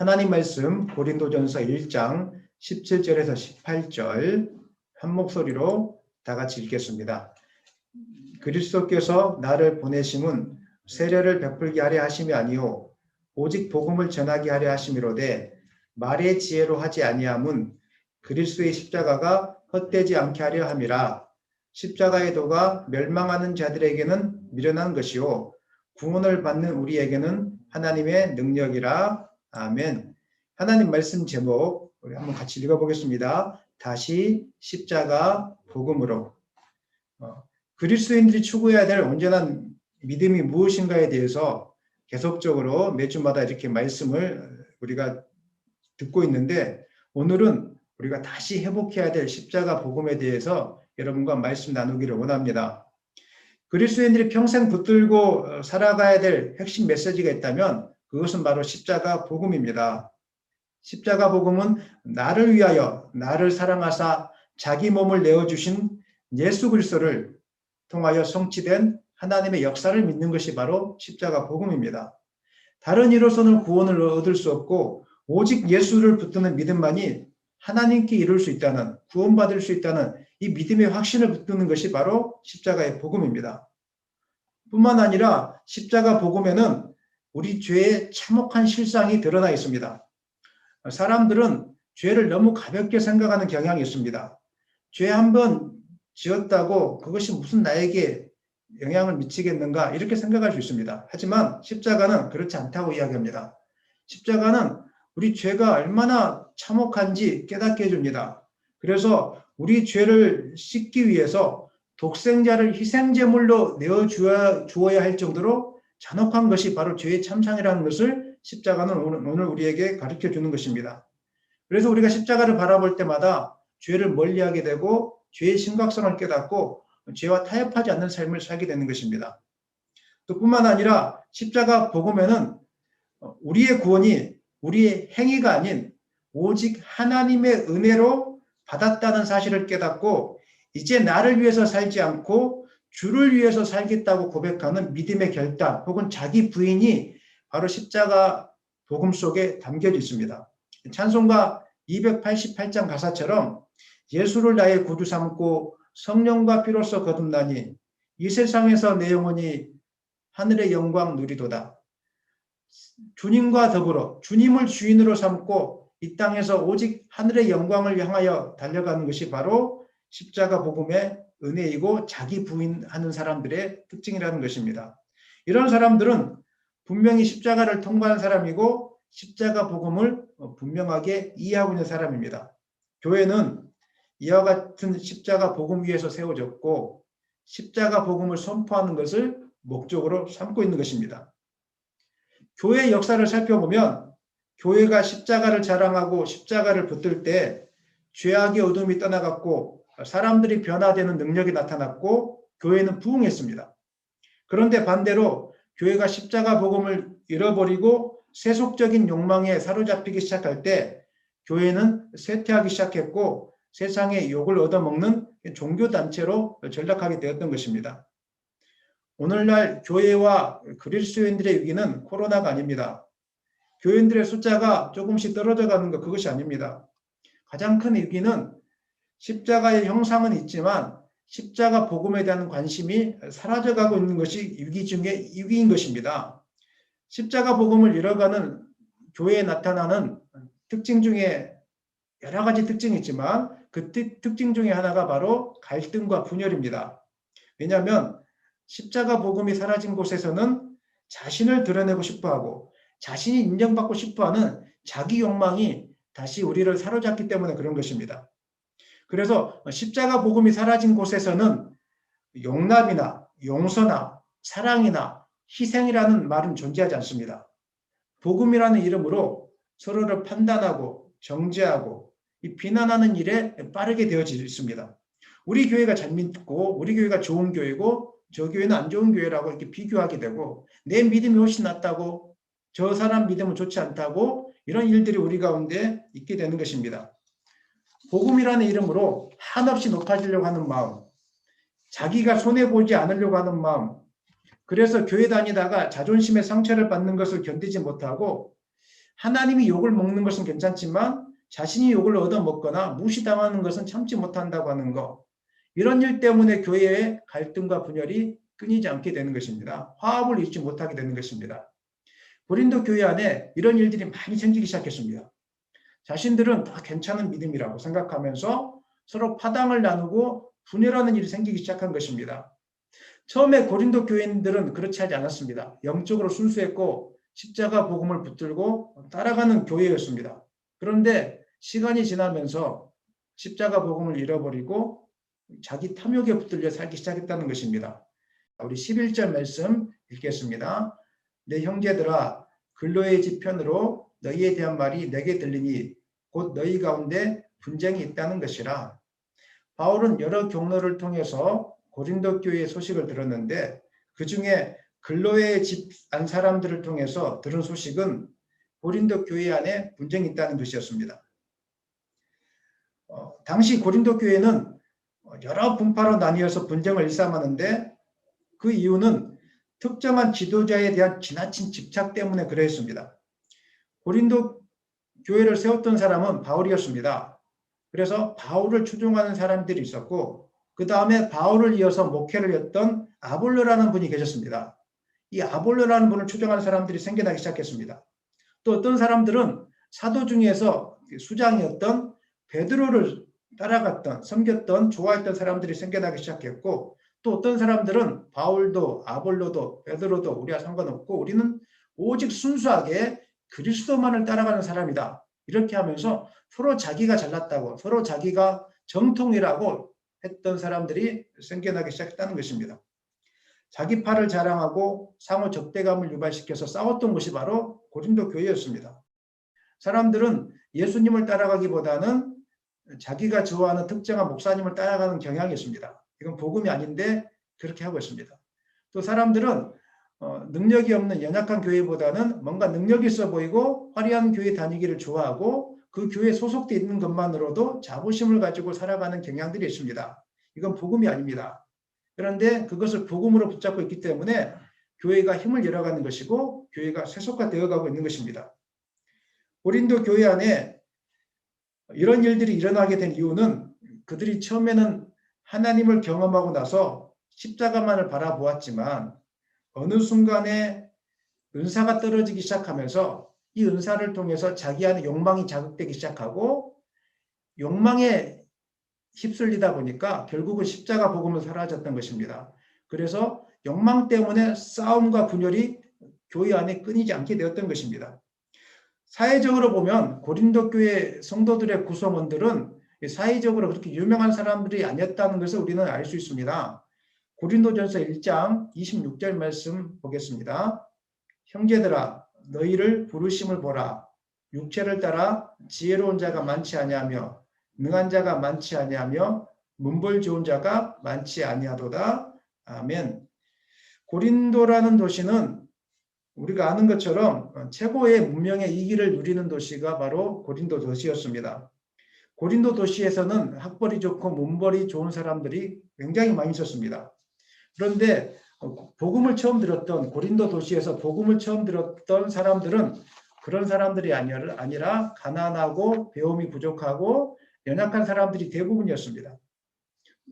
하나님 말씀 고린도전서 1장 17절에서 18절 한 목소리로 다 같이 읽겠습니다. 그리스도께서 나를 보내심은 세례를 베풀게 하려 하심이 아니요 오직 복음을 전하게 하려 하심이로되 말의 지혜로 하지 아니함은 그리스도의 십자가가 헛되지 않게 하려 함이라. 십자가의 도가 멸망하는 자들에게는 미련한 것이요 구원을 받는 우리에게는 하나님의 능력이라. 아멘. 하나님 말씀 제목 우리 한번 같이 읽어보겠습니다. 다시 십자가 복음으로. 그리스도인들이 추구해야 될 온전한 믿음이 무엇인가에 대해서 계속적으로 매주마다 이렇게 말씀을 우리가 듣고 있는데, 오늘은 우리가 다시 회복해야 될 십자가 복음에 대해서 여러분과 말씀 나누기를 원합니다. 그리스도인들이 평생 붙들고 살아가야 될 핵심 메시지가 있다면 그것은 바로 십자가 복음입니다. 십자가 복음은 나를 위하여 나를 사랑하사 자기 몸을 내어주신 예수 그리스도를 통하여 성취된 하나님의 역사를 믿는 것이 바로 십자가 복음입니다. 다른 이로서는 구원을 얻을 수 없고 오직 예수를 붙드는 믿음만이 하나님께 이룰 수 있다는, 구원받을 수 있다는 이 믿음의 확신을 붙드는 것이 바로 십자가의 복음입니다. 뿐만 아니라 십자가 복음에는 우리 죄의 참혹한 실상이 드러나 있습니다. 사람들은 죄를 너무 가볍게 생각하는 경향이 있습니다. 죄 한번 지었다고 그것이 무슨 나에게 영향을 미치겠는가 이렇게 생각할 수 있습니다. 하지만 십자가는 그렇지 않다고 이야기합니다. 십자가는 우리 죄가 얼마나 참혹한지 깨닫게 해줍니다. 그래서 우리 죄를 씻기 위해서 독생자를 희생제물로 내어주어야 할 정도로 잔혹한 것이 바로 죄의 참상이라는 것을 십자가는 오늘 우리에게 가르쳐 주는 것입니다. 그래서 우리가 십자가를 바라볼 때마다 죄를 멀리하게 되고 죄의 심각성을 깨닫고 죄와 타협하지 않는 삶을 살게 되는 것입니다. 또 뿐만 아니라 십자가 복음에는 우리의 구원이 우리의 행위가 아닌 오직 하나님의 은혜로 받았다는 사실을 깨닫고 이제 나를 위해서 살지 않고 주를 위해서 살겠다고 고백하는 믿음의 결단 혹은 자기 부인이 바로 십자가 복음 속에 담겨져 있습니다. 찬송가 288장 가사처럼 예수를 나의 구주 삼고 성령과 피로써 거듭나니 이 세상에서 내 영혼이 하늘의 영광 누리도다. 주님과 더불어 주님을 주인으로 삼고 이 땅에서 오직 하늘의 영광을 향하여 달려가는 것이 바로 십자가 복음의 은혜이고 자기 부인하는 사람들의 특징이라는 것입니다. 이런 사람들은 분명히 십자가를 통과한 사람이고 십자가 복음을 분명하게 이해하고 있는 사람입니다. 교회는 이와 같은 십자가 복음 위에서 세워졌고 십자가 복음을 선포하는 것을 목적으로 삼고 있는 것입니다. 교회의 역사를 살펴보면 교회가 십자가를 자랑하고 십자가를 붙들 때 죄악의 어둠이 떠나갔고 사람들이 변화되는 능력이 나타났고 교회는 부흥했습니다. 그런데 반대로 교회가 십자가 복음을 잃어버리고 세속적인 욕망에 사로잡히기 시작할 때 교회는 쇠퇴하기 시작했고 세상의 욕을 얻어먹는 종교단체로 전락하게 되었던 것입니다. 오늘날 교회와 그리스도인들의 위기는 코로나가 아닙니다. 교인들의 숫자가 조금씩 떨어져 가는 것, 그것이 아닙니다. 가장 큰 위기는 십자가의 형상은 있지만 십자가 복음에 대한 관심이 사라져가고 있는 것이 위기 중에 위기인 것입니다. 십자가 복음을 잃어가는 교회에 나타나는 특징 중에 여러 가지 특징이 있지만 그 특징 중에 하나가 바로 갈등과 분열입니다. 왜냐하면 십자가 복음이 사라진 곳에서는 자신을 드러내고 싶어하고 자신이 인정받고 싶어하는 자기 욕망이 다시 우리를 사로잡기 때문에 그런 것입니다. 그래서 십자가 복음이 사라진 곳에서는 용납이나 용서나 사랑이나 희생이라는 말은 존재하지 않습니다. 복음이라는 이름으로 서로를 판단하고 정죄하고 비난하는 일에 빠르게 되어져 있습니다. 우리 교회가 잘 믿고 우리 교회가 좋은 교회고 저 교회는 안 좋은 교회라고 이렇게 비교하게 되고 내 믿음이 훨씬 낫다고 저 사람 믿음은 좋지 않다고 이런 일들이 우리 가운데 있게 되는 것입니다. 복음이라는 이름으로 한없이 높아지려고 하는 마음, 자기가 손해보지 않으려고 하는 마음, 그래서 교회 다니다가 자존심의 상처를 받는 것을 견디지 못하고 하나님이 욕을 먹는 것은 괜찮지만 자신이 욕을 얻어먹거나 무시당하는 것은 참지 못한다고 하는 것. 이런 일 때문에 교회의 갈등과 분열이 끊이지 않게 되는 것입니다. 화합을 이루지 못하게 되는 것입니다. 고린도 교회 안에 이런 일들이 많이 생기기 시작했습니다. 자신들은 다 괜찮은 믿음이라고 생각하면서 서로 파당을 나누고 분열하는 일이 생기기 시작한 것입니다. 처음에 고린도 교인들은 그렇지 하지 않았습니다. 영적으로 순수했고 십자가 복음을 붙들고 따라가는 교회였습니다. 그런데 시간이 지나면서 십자가 복음을 잃어버리고 자기 탐욕에 붙들려 살기 시작했다는 것입니다. 우리 11절 말씀 읽겠습니다. 내 형제들아 글로의 지편으로 너희에 대한 말이 내게 들리니 곧 너희 가운데 분쟁이 있다는 것이라. 바울은 여러 경로를 통해서 고린도 교회의 소식을 들었는데 그 중에 글로의 집 안 사람들을 통해서 들은 소식은 고린도 교회 안에 분쟁이 있다는 것이었습니다. 당시 고린도 교회는 여러 분파로 나뉘어서 분쟁을 일삼았는데 그 이유는 특정한 지도자에 대한 지나친 집착 때문에 그랬습니다. 고린도 교회를 세웠던 사람은 바울이었습니다. 그래서 바울을 추종하는 사람들이 있었고 그 다음에 바울을 이어서 목회를 했던 아볼로라는 분이 계셨습니다. 이 아볼로라는 분을 추종하는 사람들이 생겨나기 시작했습니다. 또 어떤 사람들은 사도 중에서 수장이었던 베드로를 따라갔던, 섬겼던, 좋아했던 사람들이 생겨나기 시작했고 또 어떤 사람들은 바울도 아볼로도 베드로도 우리와 상관없고 우리는 오직 순수하게 그리스도만을 따라가는 사람이다. 이렇게 하면서 서로 자기가 잘났다고 서로 자기가 정통이라고 했던 사람들이 생겨나기 시작했다는 것입니다. 자기 팔을 자랑하고 상호 적대감을 유발시켜서 싸웠던 것이 바로 고린도 교회였습니다. 사람들은 예수님을 따라가기보다는 자기가 좋아하는 특정한 목사님을 따라가는 경향이 있습니다. 이건 복음이 아닌데 그렇게 하고 있습니다. 또 사람들은 능력이 없는 연약한 교회보다는 뭔가 능력이 있어 보이고 화려한 교회 다니기를 좋아하고 그 교회에 소속되어 있는 것만으로도 자부심을 가지고 살아가는 경향들이 있습니다. 이건 복음이 아닙니다. 그런데 그것을 복음으로 붙잡고 있기 때문에 교회가 힘을 잃어가는 것이고 교회가 세속화되어 가고 있는 것입니다. 고린도 교회 안에 이런 일들이 일어나게 된 이유는 그들이 처음에는 하나님을 경험하고 나서 십자가만을 바라보았지만 어느 순간에 은사가 떨어지기 시작하면서 이 은사를 통해서 자기 안에 욕망이 자극되기 시작하고 욕망에 휩쓸리다 보니까 결국은 십자가 복음은 사라졌던 것입니다. 그래서 욕망 때문에 싸움과 분열이 교회 안에 끊이지 않게 되었던 것입니다. 사회적으로 보면 고린도 교회 성도들의 구성원들은 사회적으로 그렇게 유명한 사람들이 아니었다는 것을 우리는 알 수 있습니다. 고린도전서 1장 26절 말씀 보겠습니다. 형제들아 너희를 부르심을 보라. 육체를 따라 지혜로운 자가 많지 아니하며 능한 자가 많지 아니하며 문벌 좋은 자가 많지 아니하도다. 아멘. 고린도라는 도시는 우리가 아는 것처럼 최고의 문명의 이기를 누리는 도시가 바로 고린도 도시였습니다. 고린도 도시에서는 학벌이 좋고 문벌이 좋은 사람들이 굉장히 많이 있었습니다. 그런데 복음을 처음 들었던 고린도 도시에서 복음을 처음 들었던 사람들은 그런 사람들이 아니라 가난하고 배움이 부족하고 연약한 사람들이 대부분이었습니다.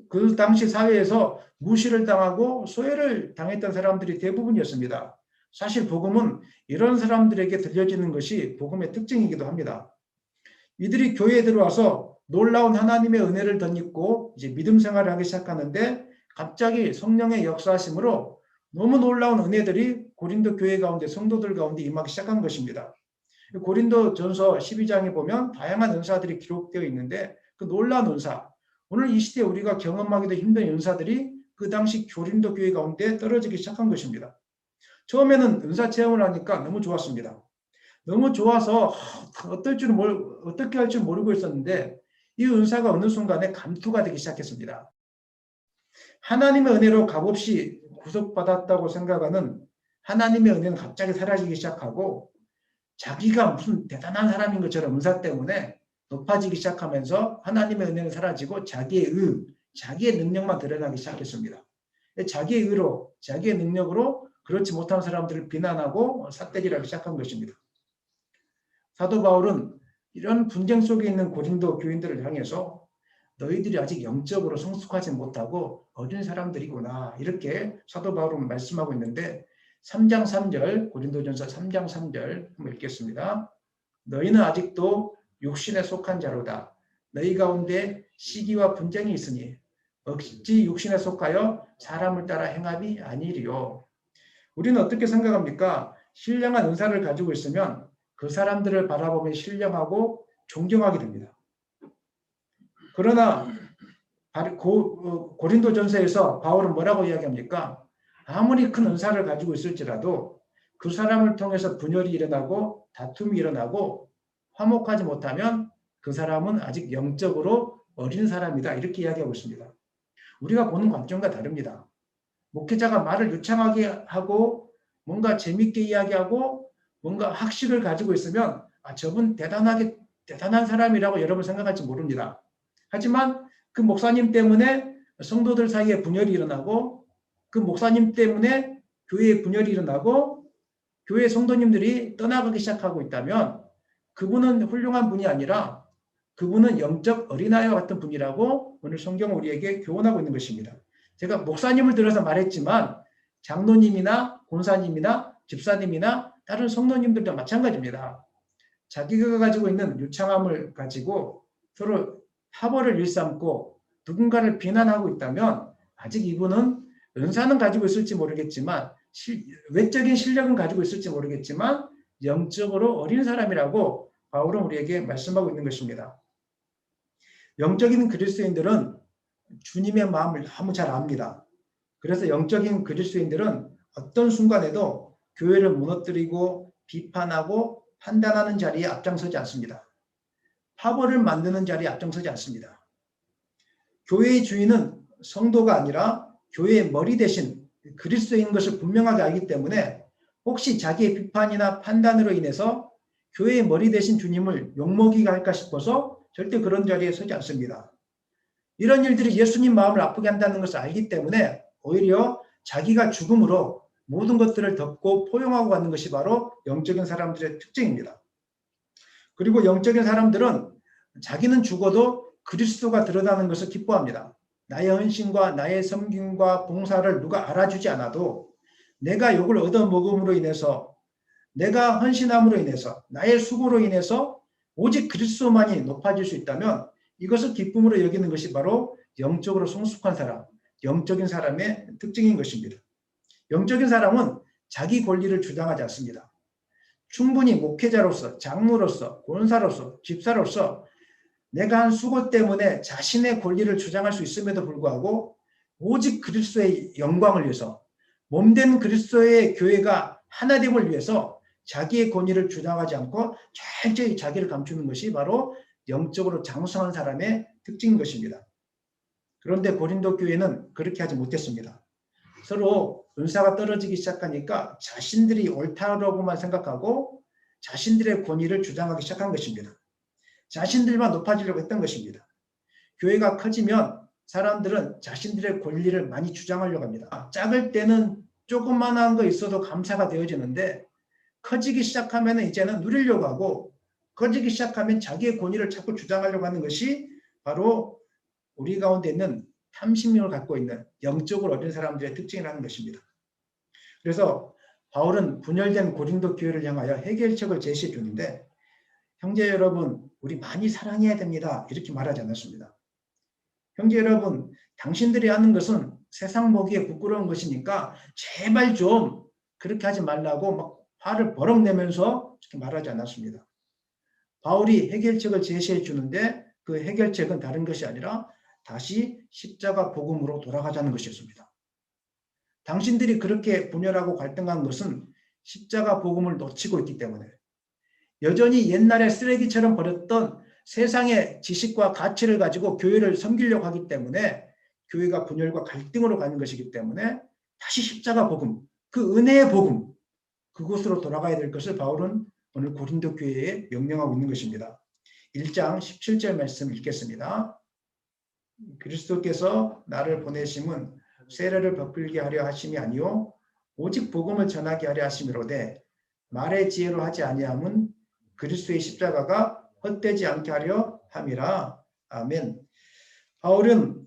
그 당시 사회에서 무시를 당하고 소외를 당했던 사람들이 대부분이었습니다. 사실 복음은 이런 사람들에게 들려지는 것이 복음의 특징이기도 합니다. 이들이 교회에 들어와서 놀라운 하나님의 은혜를 덧입고 이제 믿음 생활을 하기 시작하는데 갑자기 성령의 역사하심으로 너무 놀라운 은혜들이 고린도 교회 가운데 성도들 가운데 임하기 시작한 것입니다. 고린도전서 12장에 보면 다양한 은사들이 기록되어 있는데 그 놀라운 은사, 오늘 이 시대에 우리가 경험하기도 힘든 은사들이 그 당시 고린도 교회 가운데 떨어지기 시작한 것입니다. 처음에는 은사 체험을 하니까 너무 좋았습니다. 너무 좋아서 어떻게 할 줄 모르고 있었는데 이 은사가 어느 순간에 감투가 되기 시작했습니다. 하나님의 은혜로 값없이 구속받았다고 생각하는 하나님의 은혜는 갑자기 사라지기 시작하고 자기가 무슨 대단한 사람인 것처럼 은사 때문에 높아지기 시작하면서 하나님의 은혜는 사라지고 자기의 능력만 드러나기 시작했습니다. 자기의 의로, 자기의 능력으로 그렇지 못한 사람들을 비난하고 삿대질하기 시작한 것입니다. 사도 바울은 이런 분쟁 속에 있는 고린도 교인들을 향해서 너희들이 아직 영적으로 성숙하지 못하고 어린 사람들이구나, 이렇게 사도 바울은 말씀하고 있는데 3장 3절, 고린도전서 3장 3절 한번 읽겠습니다. 너희는 아직도 육신에 속한 자로다. 너희 가운데 시기와 분쟁이 있으니 어찌 육신에 속하여 사람을 따라 행함이 아니리요. 우리는 어떻게 생각합니까? 신령한 은사를 가지고 있으면 그 사람들을 바라보며 신령하고 존경하게 됩니다. 그러나 고린도전서에서 바울은 뭐라고 이야기합니까? 아무리 큰 은사를 가지고 있을지라도 그 사람을 통해서 분열이 일어나고 다툼이 일어나고 화목하지 못하면 그 사람은 아직 영적으로 어린 사람이다, 이렇게 이야기하고 있습니다. 우리가 보는 관점과 다릅니다. 목회자가 말을 유창하게 하고 뭔가 재밌게 이야기하고 뭔가 학식을 가지고 있으면 저분 대단한 사람이라고 여러분 생각할지 모릅니다. 하지만 그 목사님 때문에 성도들 사이에 분열이 일어나고 그 목사님 때문에 교회에 분열이 일어나고 교회 성도님들이 떠나가기 시작하고 있다면 그분은 훌륭한 분이 아니라 그분은 영적 어린아이와 같은 분이라고 오늘 성경은 우리에게 교훈하고 있는 것입니다. 제가 목사님을 들어서 말했지만 장로님이나 권사님이나 집사님이나 다른 성도님들도 마찬가지입니다. 자기가 가지고 있는 유창함을 가지고 서로 파벌을 일삼고 누군가를 비난하고 있다면 아직 이분은 은사는 가지고 있을지 모르겠지만 외적인 실력은 가지고 있을지 모르겠지만 영적으로 어린 사람이라고 바울은 우리에게 말씀하고 있는 것입니다. 영적인 그리스도인들은 주님의 마음을 너무 잘 압니다. 그래서 영적인 그리스도인들은 어떤 순간에도 교회를 무너뜨리고 비판하고 판단하는 자리에 앞장서지 않습니다. 파벌을 만드는 자리에 앞장서지 않습니다. 교회의 주인은 성도가 아니라 교회의 머리 대신 그리스도인 것을 분명하게 알기 때문에 혹시 자기의 비판이나 판단으로 인해서 교회의 머리 대신 주님을 욕먹이게 할까 싶어서 절대 그런 자리에 서지 않습니다. 이런 일들이 예수님 마음을 아프게 한다는 것을 알기 때문에 오히려 자기가 죽음으로 모든 것들을 덮고 포용하고 가는 것이 바로 영적인 사람들의 특징입니다. 그리고 영적인 사람들은 자기는 죽어도 그리스도가 드러나는 것을 기뻐합니다. 나의 헌신과 나의 섬김과 봉사를 누가 알아주지 않아도 내가 욕을 얻어먹음으로 인해서, 내가 헌신함으로 인해서, 나의 수고로 인해서 오직 그리스도만이 높아질 수 있다면 이것을 기쁨으로 여기는 것이 바로 영적으로 성숙한 사람, 영적인 사람의 특징인 것입니다. 영적인 사람은 자기 권리를 주장하지 않습니다. 충분히 목회자로서, 장로로서, 권사로서, 집사로서 내가 한 수고 때문에 자신의 권리를 주장할 수 있음에도 불구하고 오직 그리스도의 영광을 위해서, 몸된 그리스도의 교회가 하나됨을 위해서 자기의 권위를 주장하지 않고 철저히 자기를 감추는 것이 바로 영적으로 장성한 사람의 특징인 것입니다. 그런데 고린도 교회는 그렇게 하지 못했습니다. 서로 은사가 떨어지기 시작하니까 자신들이 옳다라고만 생각하고 자신들의 권위를 주장하기 시작한 것입니다. 자신들만 높아지려고 했던 것입니다. 교회가 커지면 사람들은 자신들의 권리를 많이 주장하려고 합니다. 작을 때는 조그만한 거 있어도 감사가 되어지는데 커지기 시작하면 이제는 누리려고 하고 커지기 시작하면 자기의 권위를 자꾸 주장하려고 하는 것이 바로 우리 가운데 있는 탐심력을 갖고 있는 영적으로 어린 사람들의 특징이라는 것입니다. 그래서 바울은 분열된 고린도 교회를 향하여 해결책을 제시해 주는데 형제 여러분, 우리 많이 사랑해야 됩니다, 이렇게 말하지 않았습니다. 형제 여러분, 당신들이 하는 것은 세상 보기에 부끄러운 것이니까 제발 좀 그렇게 하지 말라고 막 화를 버럭 내면서 이렇게 말하지 않았습니다. 바울이 해결책을 제시해 주는데 그 해결책은 다른 것이 아니라 다시 십자가 복음으로 돌아가자는 것이었습니다. 당신들이 그렇게 분열하고 갈등한 것은 십자가 복음을 놓치고 있기 때문에, 여전히 옛날에 쓰레기처럼 버렸던 세상의 지식과 가치를 가지고 교회를 섬기려고 하기 때문에 교회가 분열과 갈등으로 가는 것이기 때문에 다시 십자가 복음, 그 은혜의 복음, 그곳으로 돌아가야 될 것을 바울은 오늘 고린도 교회에 명령하고 있는 것입니다. 1장 17절 말씀 읽겠습니다. 그리스도께서 나를 보내심은 세례를 베풀게 하려 하심이 아니요 오직 복음을 전하게 하려 하심이로되 말의 지혜로 하지 아니함은 그리스도의 십자가가 헛되지 않게 하려 함이라. 아멘. 바울은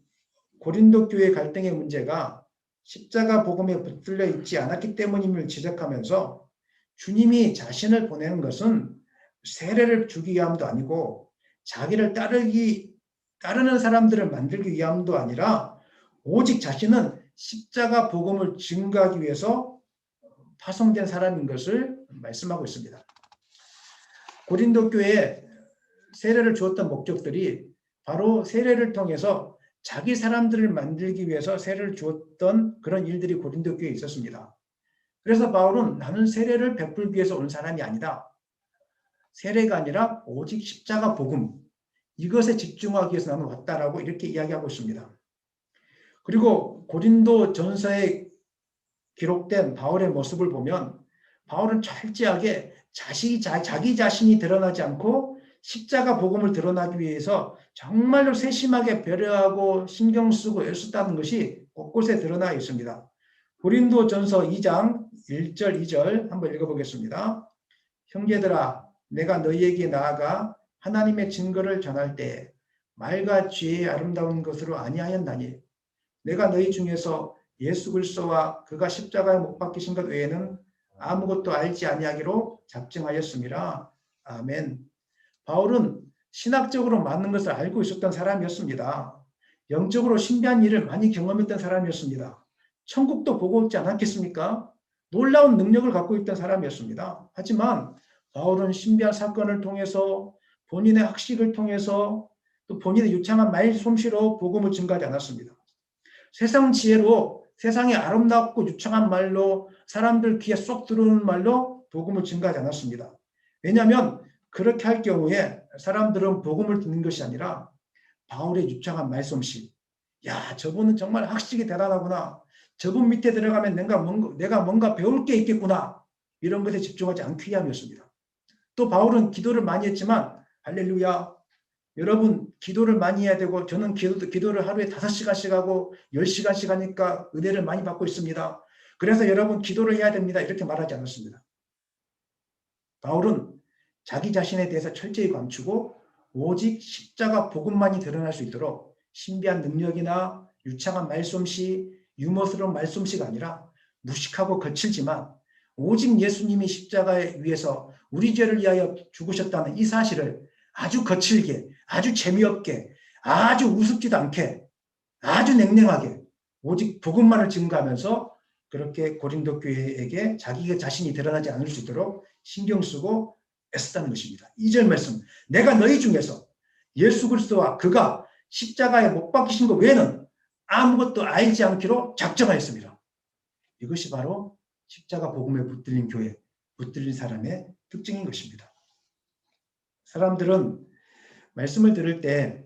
고린도 교회 갈등의 문제가 십자가 복음에 붙들려 있지 않았기 때문임을 지적하면서 주님이 자신을 보내는 것은 세례를 주기 위함도 아니고 자기를 따르는 사람들을 만들기 위함도 아니라 오직 자신은 십자가 복음을 증거하기 위해서 파송된 사람인 것을 말씀하고 있습니다. 고린도 교회에 세례를 주었던 목적들이 바로 세례를 통해서 자기 사람들을 만들기 위해서 세례를 주었던 그런 일들이 고린도 교회에 있었습니다. 그래서 바울은 나는 세례를 베풀기 위해서 온 사람이 아니다. 세례가 아니라 오직 십자가 복음, 이것에 집중하기 위해서 나는 왔다라고 이렇게 이야기하고 있습니다. 그리고 고린도 전서에 기록된 바울의 모습을 보면 바울은 철저하게 자기 자신이 드러나지 않고 십자가 복음을 드러나기 위해서 정말로 세심하게 배려하고 신경 쓰고 애썼다는 것이 곳곳에 드러나 있습니다. 고린도 전서 2장 1절 2절 한번 읽어보겠습니다. 형제들아 내가 너희에게 나아가 하나님의 증거를 전할 때 말과 지혜의 아름다운 것으로 아니하였나니 내가 너희 중에서 예수 그리스도와 그가 십자가에 못 박히신 것 외에는 아무것도 알지 아니하기로 작정하였습니다. 아멘. 바울은 신학적으로 맞는 것을 알고 있었던 사람이었습니다. 영적으로 신비한 일을 많이 경험했던 사람이었습니다. 천국도 보고 있지 않았겠습니까? 놀라운 능력을 갖고 있던 사람이었습니다. 하지만 바울은 신비한 사건을 통해서 본인의 학식을 통해서 또 본인의 유창한 말솜씨로 복음을 증거하지 않았습니다. 세상 지혜로 세상의 아름답고 유창한 말로 사람들 귀에 쏙 들어오는 말로 복음을 증거하지 않았습니다. 왜냐하면 그렇게 할 경우에 사람들은 복음을 듣는 것이 아니라 바울의 유창한 말솜씨, 야 저분은 정말 학식이 대단하구나, 저분 밑에 들어가면 내가 뭔가 배울 게 있겠구나, 이런 것에 집중하지 않기 위함이었습니다. 또 바울은 기도를 많이 했지만 할렐루야, 여러분 기도를 많이 해야 되고 저는 기도를 하루에 5시간씩 하고 10시간씩 하니까 은혜를 많이 받고 있습니다. 그래서 여러분 기도를 해야 됩니다. 이렇게 말하지 않았습니다. 바울은 자기 자신에 대해서 철저히 감추고 오직 십자가 복음만이 드러날 수 있도록 신비한 능력이나 유창한 말솜씨, 유머스러운 말솜씨가 아니라 무식하고 거칠지만 오직 예수님이 십자가에 위해서 우리 죄를 위하여 죽으셨다는 이 사실을 아주 거칠게, 아주 재미없게, 아주 우습지도 않게, 아주 냉랭하게 오직 복음만을 증거하면서 그렇게 고린도 교회에게 자기 자신이 드러나지 않을 수 있도록 신경 쓰고 애썼다는 것입니다. 2절 말씀, 내가 너희 중에서 예수 그리스도와 그가 십자가에 못 박히신 것 외에는 아무것도 알지 않기로 작정하였습니다. 이것이 바로 십자가 복음에 붙들린 교회, 붙들린 사람의 특징인 것입니다. 사람들은 말씀을 들을 때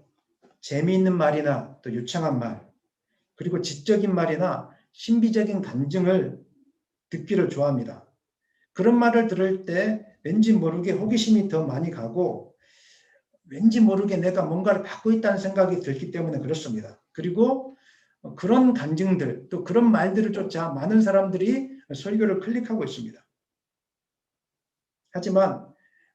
재미있는 말이나 또 유창한 말, 그리고 지적인 말이나 신비적인 간증을 듣기를 좋아합니다. 그런 말을 들을 때 왠지 모르게 호기심이 더 많이 가고 왠지 모르게 내가 뭔가를 받고 있다는 생각이 들기 때문에 그렇습니다. 그리고 그런 간증들, 또 그런 말들을 쫓아 많은 사람들이 설교를 클릭하고 있습니다. 하지만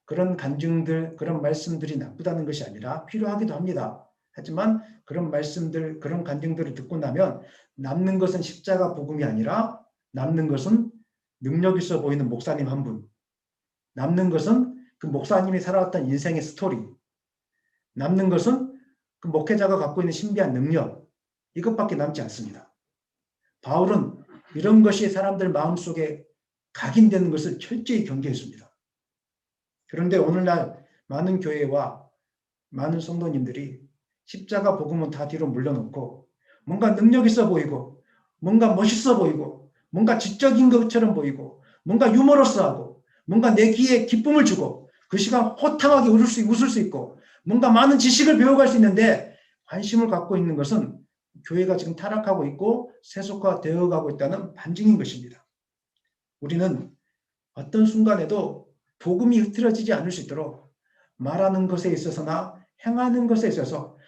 그런 간증들, 그런 말씀들이 나쁘다는 것이 아니라 필요하기도 합니다. 하지만 그런 말씀들, 그런 간증들을 듣고 나면 남는 것은 십자가 복음이 아니라 남는 것은 능력 있어 보이는 목사님 한 분, 남는 것은 그 목사님이 살아왔던 인생의 스토리, 남는 것은 그 목회자가 갖고 있는 신비한 능력, 이것밖에 남지 않습니다. 바울은 이런 것이 사람들 마음속에 각인되는 것을 철저히 경계했습니다. 그런데 오늘날 많은 교회와 많은 성도님들이 십자가 복음은 다 뒤로 물러놓고 뭔가 능력 있어 보이고 뭔가 멋있어 보이고 뭔가 지적인 것처럼 보이고 뭔가 유머러스하고 뭔가 내 귀에 기쁨을 주고 그 시간 호탕하게 웃을 수 있고 뭔가 많은 지식을 배워갈 수 있는데 관심을 갖고 있는 것은 교회가 지금 타락하고 있고 세속화되어 가고 있다는 반증인 것입니다. 우리는 어떤 순간에도 복음이 흐트러지지 않을 수 있도록 말하는 것에 있어서나 행하는 것에 있어서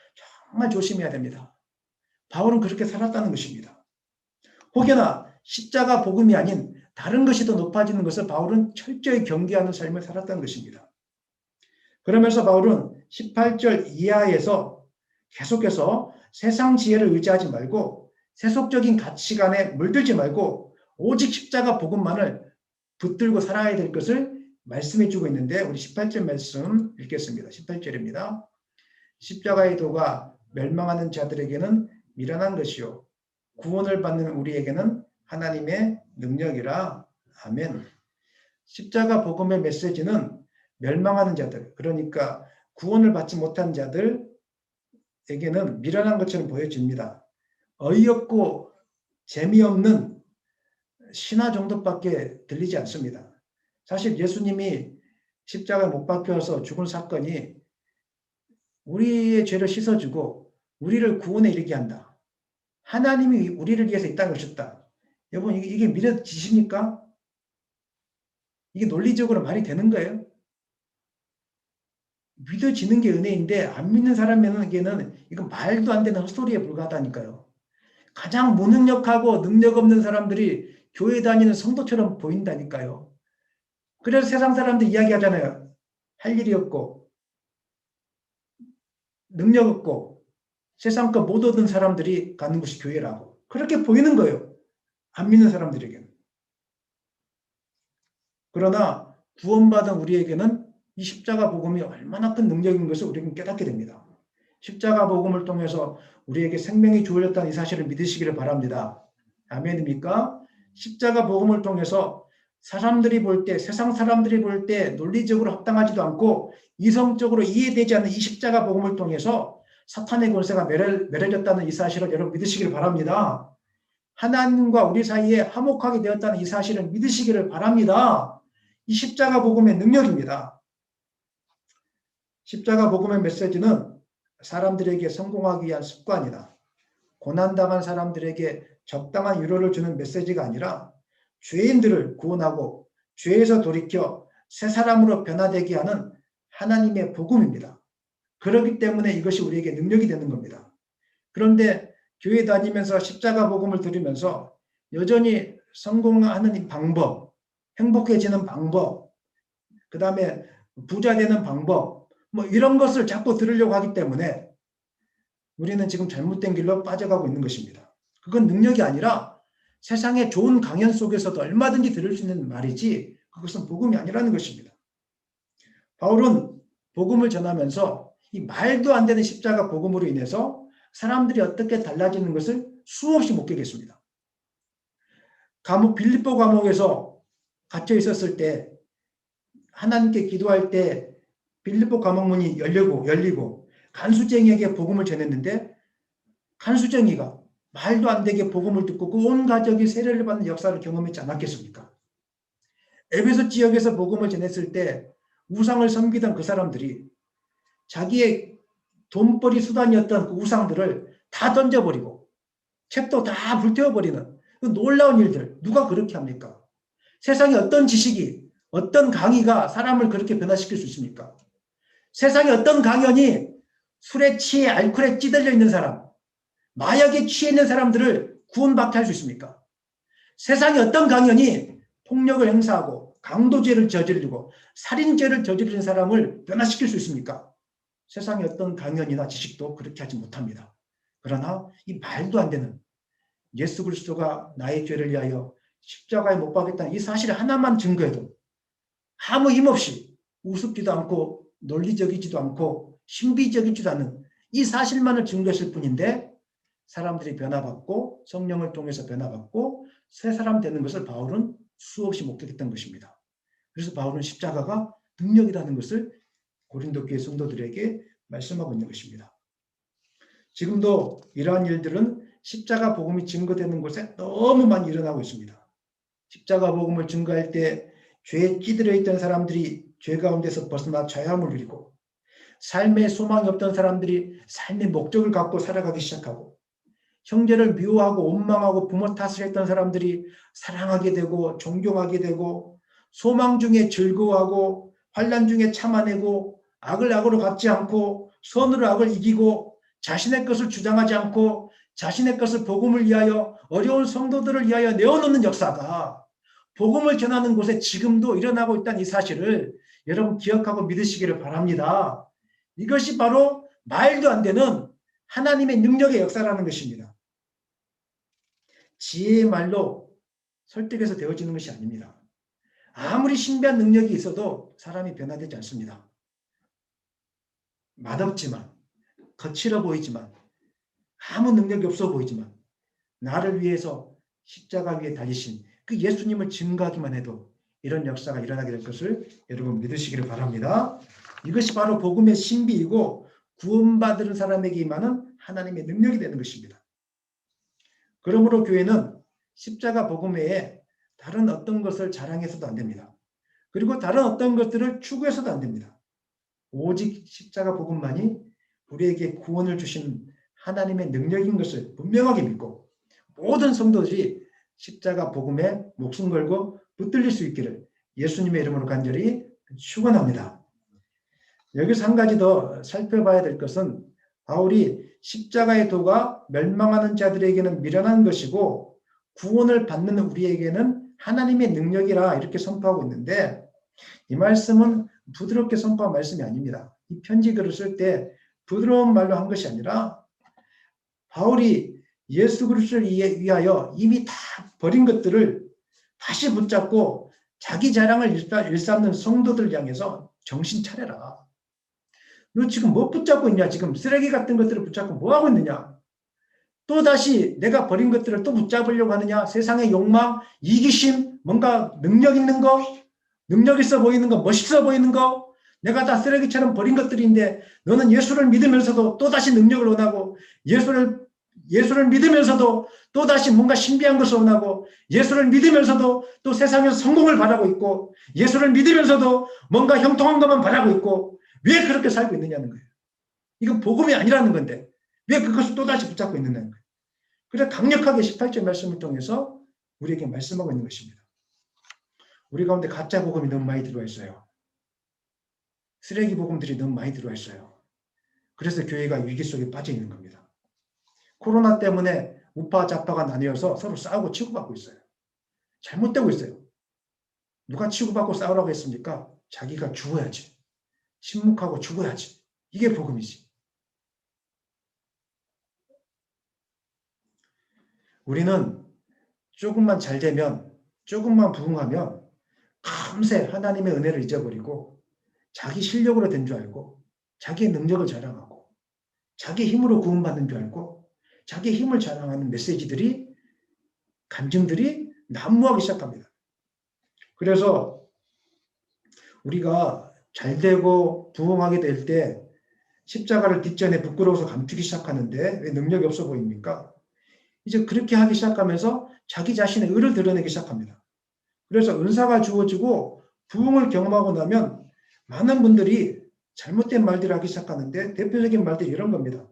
정말 조심해야 됩니다. 바울은 그렇게 살았다는 것입니다. 혹여나 십자가 복음이 아닌 다른 것이 더 높아지는 것을 바울은 철저히 경계하는 삶을 살았다는 것입니다. 그러면서 바울은 18절 이하에서 계속해서 세상 지혜를 의지하지 말고 세속적인 가치관에 물들지 말고 오직 십자가 복음만을 붙들고 살아야 될 것을 말씀해 주고 있는데 우리 18절 말씀 읽겠습니다. 18절입니다. 십자가의 도가 멸망하는 자들에게는 미련한 것이요 구원을 받는 우리에게는 하나님의 능력이라. 아멘. 십자가 복음의 메시지는 멸망하는 자들, 그러니까 구원을 받지 못한 자들에게는 미련한 것처럼 보여집니다. 어이없고 재미없는 신화 정도밖에 들리지 않습니다. 사실 예수님이 십자가에 못 박혀서 죽은 사건이 우리의 죄를 씻어주고 우리를 구원에 이르게 한다. 하나님이 우리를 위해서 이 땅에 오셨다. 여러분 이게 믿어지십니까? 이게 논리적으로 말이 되는 거예요? 믿어지는 게 은혜인데 안 믿는 사람에게는 이건 말도 안 되는 헛소리에 불과하다니까요. 가장 무능력하고 능력 없는 사람들이 교회 다니는 성도처럼 보인다니까요. 그래서 세상 사람들 이야기하잖아요. 할 일이 없고 능력 없고 세상 것 못 얻은 사람들이 가는 곳이 교회라고. 그렇게 보이는 거예요. 안 믿는 사람들에게는. 그러나 구원받은 우리에게는 이 십자가 복음이 얼마나 큰 능력인 것을 우리는 깨닫게 됩니다. 십자가 복음을 통해서 우리에게 생명이 주어졌다는 이 사실을 믿으시기를 바랍니다. 아멘입니까? 십자가 복음을 통해서 사람들이 볼 때, 세상 사람들이 볼 때 논리적으로 합당하지도 않고 이성적으로 이해되지 않는 이 십자가 복음을 통해서 사탄의 권세가 멸해졌다는 이 사실을 여러분 믿으시기를 바랍니다. 하나님과 우리 사이에 화목하게 되었다는 이 사실을 믿으시기를 바랍니다. 이 십자가 복음의 능력입니다. 십자가 복음의 메시지는 사람들에게 성공하기 위한 습관이나 고난당한 사람들에게 적당한 위로를 주는 메시지가 아니라 죄인들을 구원하고 죄에서 돌이켜 새 사람으로 변화되게 하는 하나님의 복음입니다. 그렇기 때문에 이것이 우리에게 능력이 되는 겁니다. 그런데 교회 다니면서 십자가 복음을 들으면서 여전히 성공하는 방법, 행복해지는 방법, 그 다음에 부자 되는 방법, 뭐 이런 것을 자꾸 들으려고 하기 때문에 우리는 지금 잘못된 길로 빠져가고 있는 것입니다. 그건 능력이 아니라 세상의 좋은 강연 속에서도 얼마든지 들을 수 있는 말이지 그것은 복음이 아니라는 것입니다. 바울은 복음을 전하면서 이 말도 안 되는 십자가 복음으로 인해서 사람들이 어떻게 달라지는 것을 수없이 목격했습니다. 빌립보 감옥에서 갇혀 있었을 때 하나님께 기도할 때 빌립보 감옥문이 열리고 간수쟁이에게 복음을 전했는데 간수쟁이가 말도 안 되게 복음을 듣고 그 온 가족이 세례를 받는 역사를 경험했지 않았겠습니까? 에베소 지역에서 복음을 전했을 때 우상을 섬기던 그 사람들이 자기의 돈벌이 수단이었던 그 우상들을 다 던져버리고 책도 다 불태워버리는 그 놀라운 일들, 누가 그렇게 합니까? 세상에 어떤 지식이, 어떤 강의가 사람을 그렇게 변화시킬 수 있습니까? 세상에 어떤 강연이 술에 취해 알코올에 찌들려 있는 사람, 마약에 취해 있는 사람들을 구원받게 할 수 있습니까? 세상에 어떤 강연이 폭력을 행사하고 강도죄를 저지르고 살인죄를 저지르는 사람을 변화시킬 수 있습니까? 세상에 어떤 강연이나 지식도 그렇게 하지 못합니다. 그러나 이 말도 안 되는 예수 그리스도가 나의 죄를 위하여 십자가에 못 박혔다는 이 사실 하나만 증거해도 아무 힘없이 우습지도 않고 논리적이지도 않고 신비적이지도 않은 이 사실만을 증거했을 뿐인데 사람들이 변화받고 성령을 통해서 변화받고 새 사람 되는 것을 바울은 수없이 목격했던 것입니다. 그래서 바울은 십자가가 능력이라는 것을 고린도 교회 성도들에게 말씀하고 있는 것입니다. 지금도 이러한 일들은 십자가 복음이 증거되는 곳에 너무 많이 일어나고 있습니다. 십자가 복음을 증거할 때 죄에 찌들어 있던 사람들이 죄 가운데서 벗어나 자유함을 누리고 삶에 소망이 없던 사람들이 삶의 목적을 갖고 살아가기 시작하고 형제를 미워하고 원망하고 부모 탓을 했던 사람들이 사랑하게 되고 존경하게 되고 소망 중에 즐거워하고 환난 중에 참아내고 악을 악으로 갚지 않고 선으로 악을 이기고 자신의 것을 주장하지 않고 자신의 것을 복음을 위하여 어려운 성도들을 위하여 내어놓는 역사가 복음을 전하는 곳에 지금도 일어나고 있다는 이 사실을 여러분 기억하고 믿으시기를 바랍니다. 이것이 바로 말도 안 되는 하나님의 능력의 역사라는 것입니다. 지혜의 말로 설득해서 되어지는 것이 아닙니다. 아무리 신비한 능력이 있어도 사람이 변화되지 않습니다. 맛없지만, 거칠어 보이지만, 아무 능력이 없어 보이지만 나를 위해서 십자가 위에 달리신 그 예수님을 증거하기만 해도 이런 역사가 일어나게 될 것을 여러분 믿으시기를 바랍니다. 이것이 바로 복음의 신비이고 구원받은 사람에게 임하는 하나님의 능력이 되는 것입니다. 그러므로 교회는 십자가 복음 외에 다른 어떤 것을 자랑해서도 안 됩니다. 그리고 다른 어떤 것들을 추구해서도 안 됩니다. 오직 십자가 복음만이 우리에게 구원을 주신 하나님의 능력인 것을 분명하게 믿고 모든 성도들이 십자가 복음에 목숨 걸고 붙들릴 수 있기를 예수님의 이름으로 간절히 축원합니다. 여기서 한 가지 더 살펴봐야 될 것은 바울이 십자가의 도가 멸망하는 자들에게는 미련한 것이고 구원을 받는 우리에게는 하나님의 능력이라 이렇게 선포하고 있는데 이 말씀은 부드럽게 선포한 말씀이 아닙니다. 이 편지 글을 쓸 때 부드러운 말로 한 것이 아니라 바울이 예수 그리스도를 위하여 이미 다 버린 것들을 다시 붙잡고 자기 자랑을 일삼는 성도들 향해서 정신 차려라. 너 지금 뭐 붙잡고 있냐? 지금 쓰레기 같은 것들을 붙잡고 뭐 하고 있느냐? 또 다시 내가 버린 것들을 또 붙잡으려고 하느냐? 세상의 욕망, 이기심, 뭔가 능력 있는 거, 능력 있어 보이는 거, 멋있어 보이는 거, 내가 다 쓰레기처럼 버린 것들인데 너는 예수를 믿으면서도 또 다시 능력을 원하고 예수를 믿으면서도 또 다시 뭔가 신비한 것을 원하고 예수를 믿으면서도 또 세상에서 성공을 바라고 있고 예수를 믿으면서도 뭔가 형통한 것만 바라고 있고 왜 그렇게 살고 있느냐는 거예요. 이건 복음이 아니라는 건데 왜 그것을 또다시 붙잡고 있느냐는 거예요. 그래서 강력하게 18절 말씀을 통해서 우리에게 말씀하고 있는 것입니다. 우리 가운데 가짜 복음이 너무 많이 들어와 있어요. 쓰레기 복음들이 너무 많이 들어와 있어요. 그래서 교회가 위기 속에 빠져 있는 겁니다. 코로나 때문에 우파 좌파가 나뉘어서 서로 싸우고 치고받고 있어요. 잘못되고 있어요. 누가 치고받고 싸우라고 했습니까? 자기가 죽어야지. 침묵하고 죽어야지. 이게 복음이지. 우리는 조금만 잘 되면, 조금만 부흥하면 금세 하나님의 은혜를 잊어버리고 자기 실력으로 된 줄 알고 자기의 능력을 자랑하고 자기 힘으로 구원받는 줄 알고 자기의 힘을 자랑하는 메시지들이 간증들이 난무하기 시작합니다. 그래서 우리가 잘 되고 부흥하게 될 때 십자가를 뒷전에 부끄러워서 감추기 시작하는데 왜 능력이 없어 보입니까? 이제 그렇게 하기 시작하면서 자기 자신의 의를 드러내기 시작합니다. 그래서 은사가 주어지고 부흥을 경험하고 나면 많은 분들이 잘못된 말들을 하기 시작하는데 대표적인 말들이 이런 겁니다.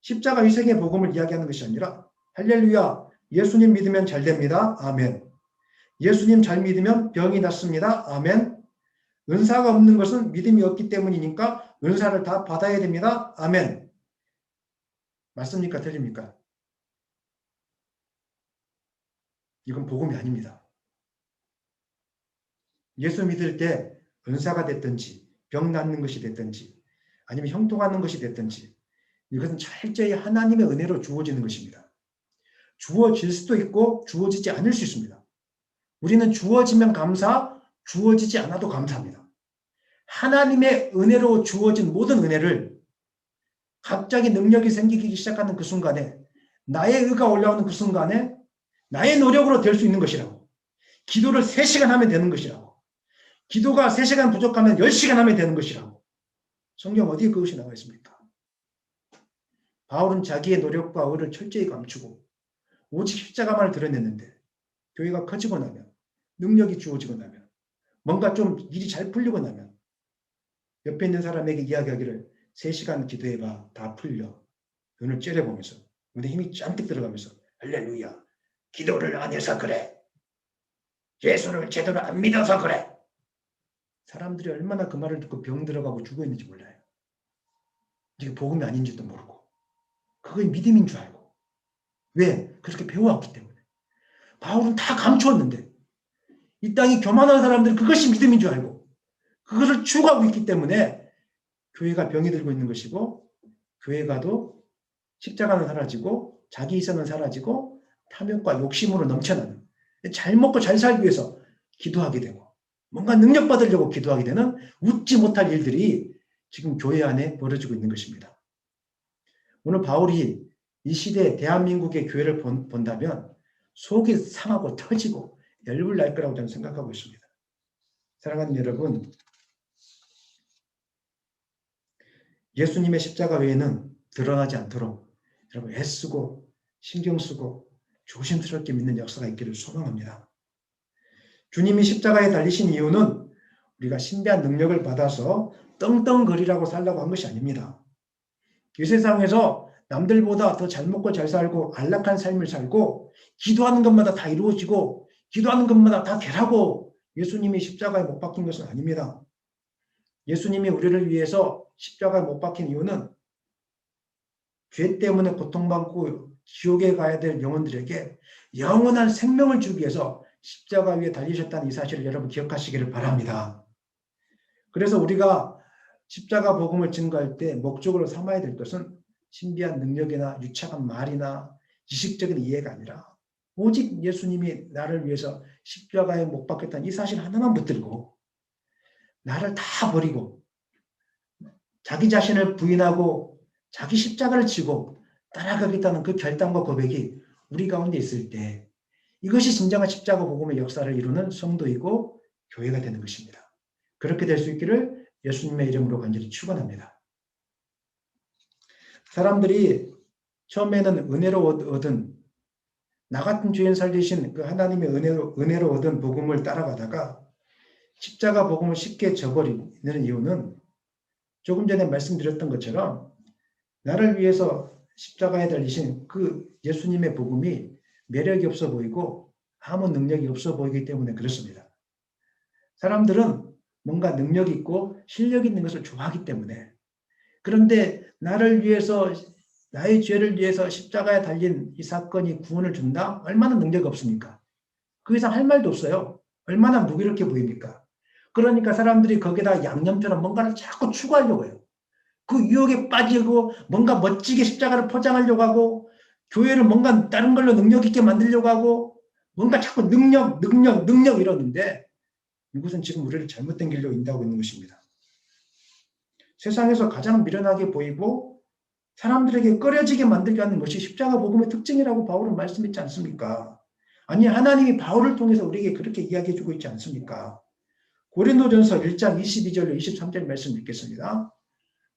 십자가 희생의 복음을 이야기하는 것이 아니라 할렐루야, 예수님 믿으면 잘 됩니다. 아멘. 예수님 잘 믿으면 병이 낫습니다. 아멘. 은사가 없는 것은 믿음이 없기 때문이니까 은사를 다 받아야 됩니다. 아멘. 맞습니까? 틀립니까? 이건 복음이 아닙니다. 예수 믿을 때 은사가 됐든지 병 낫는 것이 됐든지 아니면 형통하는 것이 됐든지 이것은 철저히 하나님의 은혜로 주어지는 것입니다. 주어질 수도 있고 주어지지 않을 수 있습니다. 우리는 주어지면 감사, 주어지지 않아도 감사합니다. 하나님의 은혜로 주어진 모든 은혜를 갑자기 능력이 생기기 시작하는 그 순간에 나의 의가 올라오는 그 순간에 나의 노력으로 될 수 있는 것이라고. 기도를 3시간 하면 되는 것이라고. 기도가 3시간 부족하면 10시간 하면 되는 것이라고. 성경 어디에 그것이 나와 있습니까? 바울은 자기의 노력과 의를 철저히 감추고 오직 십자가만을 드러냈는데 교회가 커지고 나면 능력이 주어지고 나면 뭔가 좀 일이 잘 풀리고 나면 옆에 있는 사람에게 이야기하기를 3시간 기도해봐 다 풀려. 눈을 째려보면서 눈에 힘이 짠뜩 들어가면서 할렐루야 기도를 안 해서 그래. 예수를 제대로 안 믿어서 그래. 사람들이 얼마나 그 말을 듣고 병 들어가고 죽어 있는지 몰라요. 이게 복음이 아닌지도 모르고 그게 믿음인 줄 알고. 왜? 그렇게 배워왔기 때문에. 바울은 다 감추었는데 이 땅이 교만한 사람들은 그것이 믿음인 줄 알고 그것을 추구하고 있기 때문에 교회가 병이 들고 있는 것이고, 교회가도 십자가는 사라지고 자기 이성은 사라지고 탐욕과 욕심으로 넘쳐나는, 잘 먹고 잘 살기 위해서 기도하게 되고 뭔가 능력 받으려고 기도하게 되는 웃지 못할 일들이 지금 교회 안에 벌어지고 있는 것입니다. 오늘 바울이 이 시대에 대한민국의 교회를 본다면 속이 상하고 터지고 열불 날 거라고 저는 생각하고 있습니다. 사랑하는 여러분, 예수님의 십자가 외에는 드러나지 않도록 여러분 애쓰고 신경 쓰고 조심스럽게 믿는 역사가 있기를 소망합니다. 주님이 십자가에 달리신 이유는 우리가 신비한 능력을 받아서 떵떵거리라고 살라고 한 것이 아닙니다. 이 세상에서 남들보다 더 잘 먹고 잘 살고 안락한 삶을 살고 기도하는 것마다 다 이루어지고 기도하는 것마다 다 되라고 예수님이 십자가에 못 박힌 것은 아닙니다. 예수님이 우리를 위해서 십자가에 못 박힌 이유는 죄 때문에 고통받고 지옥에 가야 될 영혼들에게 영원한 생명을 주기 위해서 십자가 위에 달리셨다는 이 사실을 여러분 기억하시기를 바랍니다. 그래서 우리가 십자가 복음을 증거할 때 목적으로 삼아야 될 것은 신비한 능력이나 유창한 말이나 지식적인 이해가 아니라 오직 예수님이 나를 위해서 십자가에 못 박혔다는 이 사실 하나만 붙들고 나를 다 버리고 자기 자신을 부인하고 자기 십자가를 지고 따라가겠다는 그 결단과 고백이 우리 가운데 있을 때 이것이 진정한 십자가 복음의 역사를 이루는 성도이고 교회가 되는 것입니다. 그렇게 될 수 있기를 예수님의 이름으로 간절히 축원합니다. 사람들이 처음에는 은혜로 얻은 나 같은 죄인 살리신 그 하나님의 은혜로 얻은 복음을 따라가다가 십자가 복음을 쉽게 저버리는 이유는 조금 전에 말씀드렸던 것처럼 나를 위해서 십자가에 달리신 그 예수님의 복음이 매력이 없어 보이고 아무 능력이 없어 보이기 때문에 그렇습니다. 사람들은 뭔가 능력 있고 실력 있는 것을 좋아하기 때문에, 그런데 나를 위해서 나의 죄를 위해서 십자가에 달린 이 사건이 구원을 준다? 얼마나 능력이 없습니까? 그 이상 할 말도 없어요. 얼마나 무기력해 보입니까? 그러니까 사람들이 거기다 양념처럼 뭔가를 자꾸 추구하려고 해요. 그 유혹에 빠지고 뭔가 멋지게 십자가를 포장하려고 하고 교회를 뭔가 다른 걸로 능력 있게 만들려고 하고 뭔가 자꾸 능력 이러는데 이것은 지금 우리를 잘못된 길로 인도하고 있는 것입니다. 세상에서 가장 미련하게 보이고 사람들에게 꺼려지게 만들게 하는 것이 십자가 복음의 특징이라고 바울은 말씀했지 않습니까? 아니, 하나님이 바울을 통해서 우리에게 그렇게 이야기해 주고 있지 않습니까? 고린도전서 1장 22절로 23절 말씀 읽겠습니다.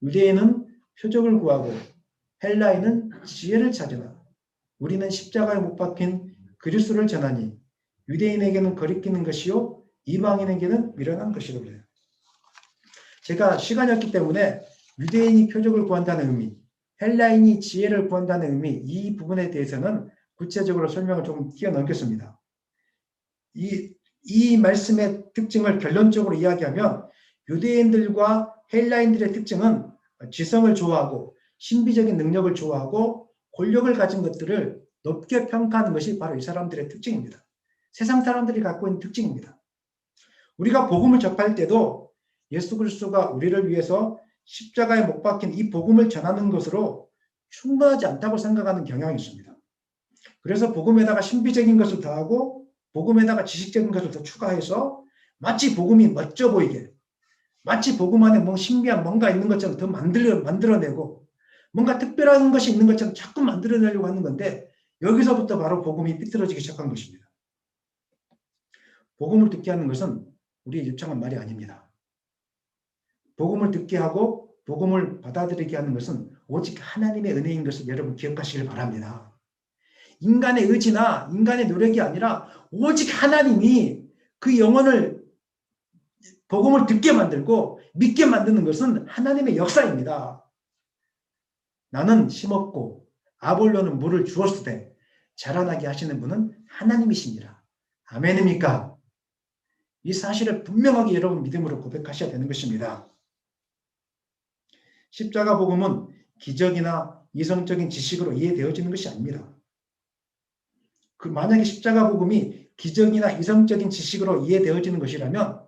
유대인은 표적을 구하고 헬라인은 지혜를 찾으나 우리는 십자가에 못 박힌 그리스도를 전하니 유대인에게는 거리끼는 것이요 이방인에게는 미련한 것이라고 그래요. 제가 시간이 없기 때문에 유대인이 표적을 구한다는 의미, 헬라인이 지혜를 구한다는 의미, 이 부분에 대해서는 구체적으로 설명을 조금 뛰어넘겠습니다. 이 말씀의 특징을 결론적으로 이야기하면 유대인들과 헬라인들의 특징은 지성을 좋아하고 신비적인 능력을 좋아하고 권력을 가진 것들을 높게 평가하는 것이 바로 이 사람들의 특징입니다. 세상 사람들이 갖고 있는 특징입니다. 우리가 복음을 접할 때도 예수 그리스도가 우리를 위해서 십자가에 못 박힌 이 복음을 전하는 것으로 충분하지 않다고 생각하는 경향이 있습니다. 그래서 복음에다가 신비적인 것을 더하고 복음에다가 지식적인 것을 더 추가해서 마치 복음이 멋져 보이게, 마치 복음 안에 뭐 신비한 뭔가 있는 것처럼 더 만들어내고 뭔가 특별한 것이 있는 것처럼 자꾸 만들어내려고 하는 건데 여기서부터 바로 복음이 삐뚤어지기 시작한 것입니다. 복음을 듣게 하는 것은 우리의 유창한 말이 아닙니다. 복음을 듣게 하고 복음을 받아들이게 하는 것은 오직 하나님의 은혜인 것을 여러분 기억하시길 바랍니다. 인간의 의지나 인간의 노력이 아니라 오직 하나님이 그 영혼을 복음을 듣게 만들고 믿게 만드는 것은 하나님의 역사입니다. 나는 심었고 아볼로는 물을 주었을 때 자라나게 하시는 분은 하나님이십니다. 아멘입니까? 이 사실을 분명하게 여러분 믿음으로 고백하셔야 되는 것입니다. 십자가 복음은 기적이나 이성적인 지식으로 이해되어지는 것이 아닙니다. 만약에 십자가 복음이 기적이나 이성적인 지식으로 이해되어지는 것이라면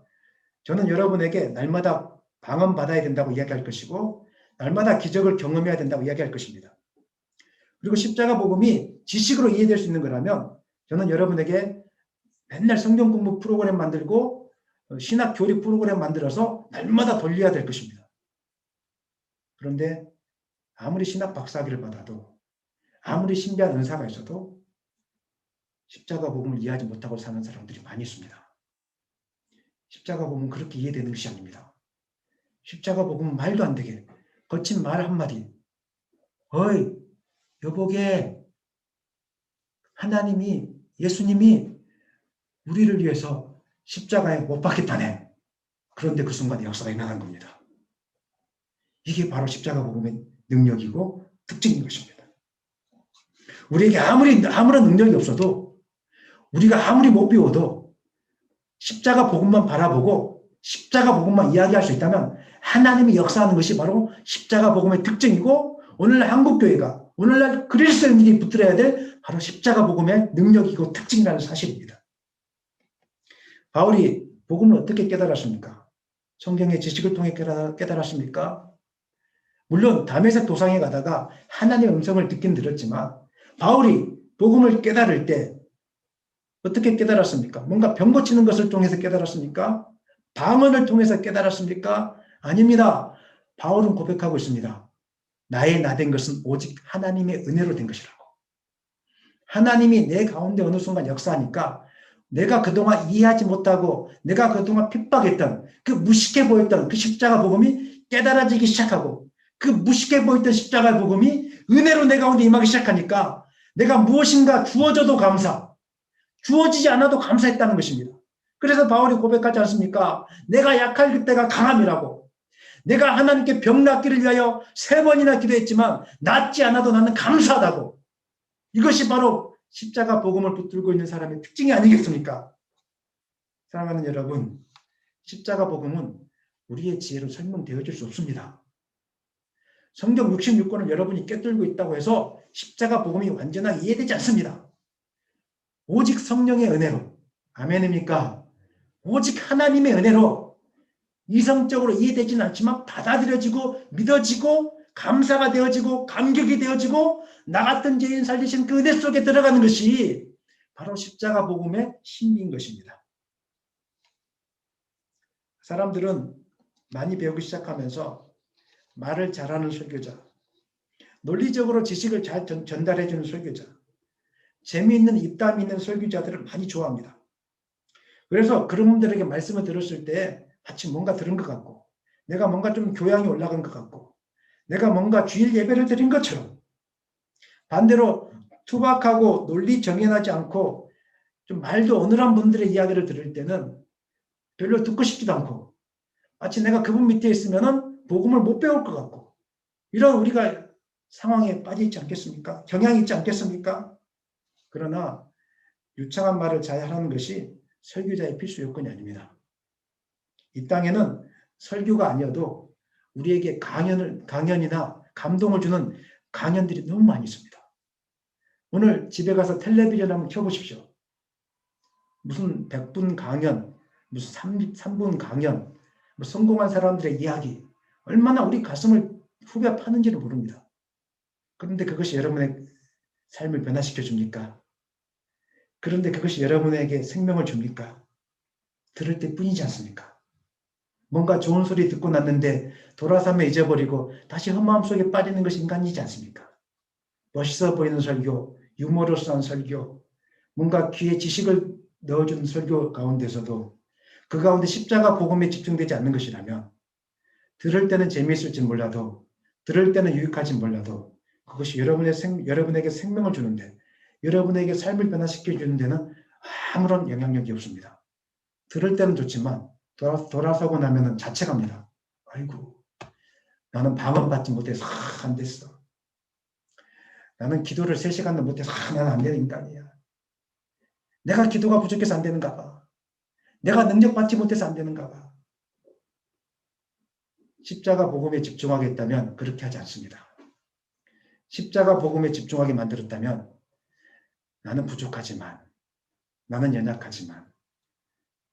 저는 여러분에게 날마다 방언받아야 된다고 이야기할 것이고 날마다 기적을 경험해야 된다고 이야기할 것입니다. 그리고 십자가 복음이 지식으로 이해될 수 있는 거라면 저는 여러분에게 맨날 성경 공부 프로그램 만들고 신학 교리 프로그램 만들어서 날마다 돌려야 될 것입니다. 그런데 아무리 신학 박사학위를 받아도 아무리 신비한 은사가 있어도 십자가 복음을 이해하지 못하고 사는 사람들이 많이 있습니다. 십자가 복음은 그렇게 이해되는 것이 아닙니다. 십자가 복음은 말도 안 되게 거친 말 한마디, 어이 여보게 하나님이 예수님이 우리를 위해서 십자가에 못 박혔다네. 그런데 그 순간에 역사가 일어나는 겁니다. 이게 바로 십자가 복음의 능력이고 특징인 것입니다. 우리에게 아무런 능력이 없어도 우리가 아무리 못 배워도 십자가 복음만 바라보고 십자가 복음만 이야기할 수 있다면 하나님이 역사하는 것이 바로 십자가 복음의 특징이고 오늘날 한국교회가 오늘날 그리스도인들이 붙들어야 될 바로 십자가 복음의 능력이고 특징이라는 사실입니다. 바울이 복음을 어떻게 깨달았습니까? 성경의 지식을 통해 깨달았습니까? 물론 다메섹 도상에 가다가 하나님의 음성을 듣긴 들었지만 바울이 복음을 깨달을 때 어떻게 깨달았습니까? 뭔가 병 고치는 것을 통해서 깨달았습니까? 방언을 통해서 깨달았습니까? 아닙니다. 바울은 고백하고 있습니다. 나의 나된 것은 오직 하나님의 은혜로 된 것이라고. 하나님이 내 가운데 어느 순간 역사하니까 내가 그동안 이해하지 못하고 내가 그동안 핍박했던 그 무식해 보였던 그 십자가 복음이 깨달아지기 시작하고 그 무식해 보였던 십자가 복음이 은혜로 내 가운데 임하기 시작하니까 내가 무엇인가 주어져도 감사, 주어지지 않아도 감사했다는 것입니다. 그래서 바울이 고백하지 않습니까? 내가 약할 그때가 강함이라고. 내가 하나님께 병 낫기를 위하여 3번이나 기도했지만 낫지 않아도 나는 감사하다고. 이것이 바로 십자가 복음을 붙들고 있는 사람의 특징이 아니겠습니까? 사랑하는 여러분, 십자가 복음은 우리의 지혜로 설명되어질 수 없습니다. 성경 66권을 여러분이 꿰뚫고 있다고 해서 십자가 복음이 완전하게 이해되지 않습니다. 오직 성령의 은혜로, 아멘입니까? 오직 하나님의 은혜로 이성적으로 이해되지는 않지만 받아들여지고 믿어지고 감사가 되어지고 감격이 되어지고 나 같은 죄인 살리신 그 은혜 속에 들어가는 것이 바로 십자가 복음의 신비인 것입니다. 사람들은 많이 배우기 시작하면서 말을 잘하는 설교자, 논리적으로 지식을 잘 전달해주는 설교자, 재미있는 입담이 있는 설교자들을 많이 좋아합니다. 그래서 그런 분들에게 말씀을 들었을 때 마치 뭔가 들은 것 같고 내가 뭔가 좀 교양이 올라간 것 같고 내가 뭔가 주일 예배를 드린 것처럼 반대로 투박하고 논리 정연하지 않고 좀 말도 어눌한 분들의 이야기를 들을 때는 별로 듣고 싶지도 않고 마치 내가 그분 밑에 있으면 복음을 못 배울 것 같고 이런 우리가 상황에 빠져 있지 않겠습니까? 경향이 있지 않겠습니까? 그러나 유창한 말을 잘 하는 것이 설교자의 필수 요건이 아닙니다. 이 땅에는 설교가 아니어도 우리에게 강연이나 감동을 주는 강연들이 너무 많이 있습니다. 오늘 집에 가서 텔레비전 한번 켜보십시오. 무슨 100분 강연, 무슨 3분 강연, 뭐 성공한 사람들의 이야기, 얼마나 우리 가슴을 후벼 파는지를 모릅니다. 그런데 그것이 여러분의 삶을 변화시켜 줍니까? 그런데 그것이 여러분에게 생명을 줍니까? 들을 때뿐이지 않습니까? 뭔가 좋은 소리 듣고 났는데 돌아서며 잊어버리고 다시 험마음 속에 빠지는 것이 인간이지 않습니까? 멋있어 보이는 설교, 유머러스한 설교, 뭔가 귀에 지식을 넣어주는 설교 가운데서도 그 가운데 십자가 복음에 집중되지 않는 것이라면 들을 때는 재미있을지 몰라도 들을 때는 유익할지 몰라도 그것이 여러분에게 생명을 주는데 여러분에게 삶을 변화시켜 주는 데는 아무런 영향력이 없습니다. 들을 때는 좋지만 돌아서고 나면은 자책합니다. 아이고, 나는 방언받지 못해서 안 됐어. 나는 기도를 3시간도 못해서 나는 안 되는 인간이야. 내가 기도가 부족해서 안 되는가 봐. 내가 능력받지 못해서 안 되는가 봐. 십자가 복음에 집중하겠다면 그렇게 하지 않습니다. 십자가 복음에 집중하게 만들었다면 나는 부족하지만 나는 연약하지만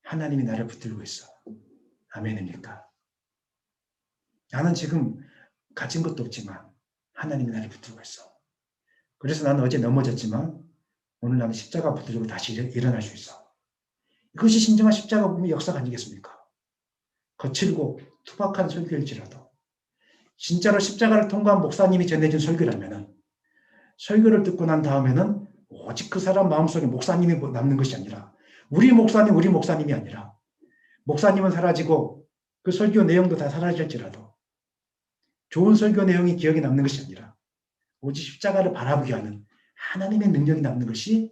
하나님이 나를 붙들고 있어. 아멘입니까? 나는 지금 가진 것도 없지만 하나님이 나를 붙들고 있어. 그래서 나는 어제 넘어졌지만 오늘 나는 십자가 붙들고 다시 일어날 수 있어. 이것이 진정한 십자가 복음의 역사가 아니겠습니까? 거칠고 투박한 설교일지라도 진짜로 십자가를 통과한 목사님이 전해준 설교라면 설교를 듣고 난 다음에는 오직 그 사람 마음속에 목사님이 남는 것이 아니라 우리 목사님이 아니라 목사님은 사라지고 그 설교 내용도 다 사라질지라도 좋은 설교 내용이 기억에 남는 것이 아니라 오직 십자가를 바라보게 하는 하나님의 능력이 남는 것이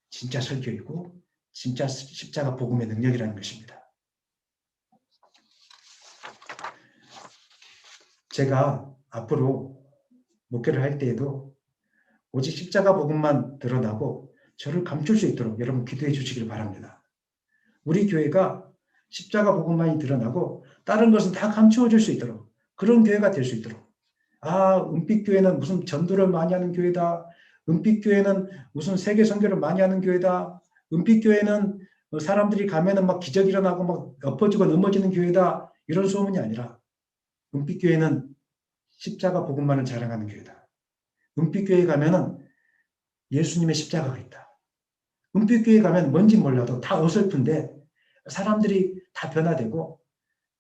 진짜 설교이고 진짜 십자가 복음의 능력이라는 것입니다. 제가 앞으로 목회를 할 때에도 오직 십자가 복음만 드러나고 저를 감출 수 있도록 여러분 기도해 주시길 바랍니다. 우리 교회가 십자가 복음만이 드러나고 다른 것은 다 감추어질 수 있도록 그런 교회가 될 수 있도록 은빛교회는 무슨 전도를 많이 하는 교회다. 은빛교회는 무슨 세계 선교를 많이 하는 교회다. 은빛교회는 사람들이 가면은 막 기적이 일어나고 막 엎어지고 넘어지는 교회다. 이런 소문이 아니라 은빛교회는 십자가 복음만을 자랑하는 교회다. 은빛교회에 가면은 예수님의 십자가가 있다. 은빛교회에 가면 뭔지 몰라도 다 어설픈데 사람들이 다 변화되고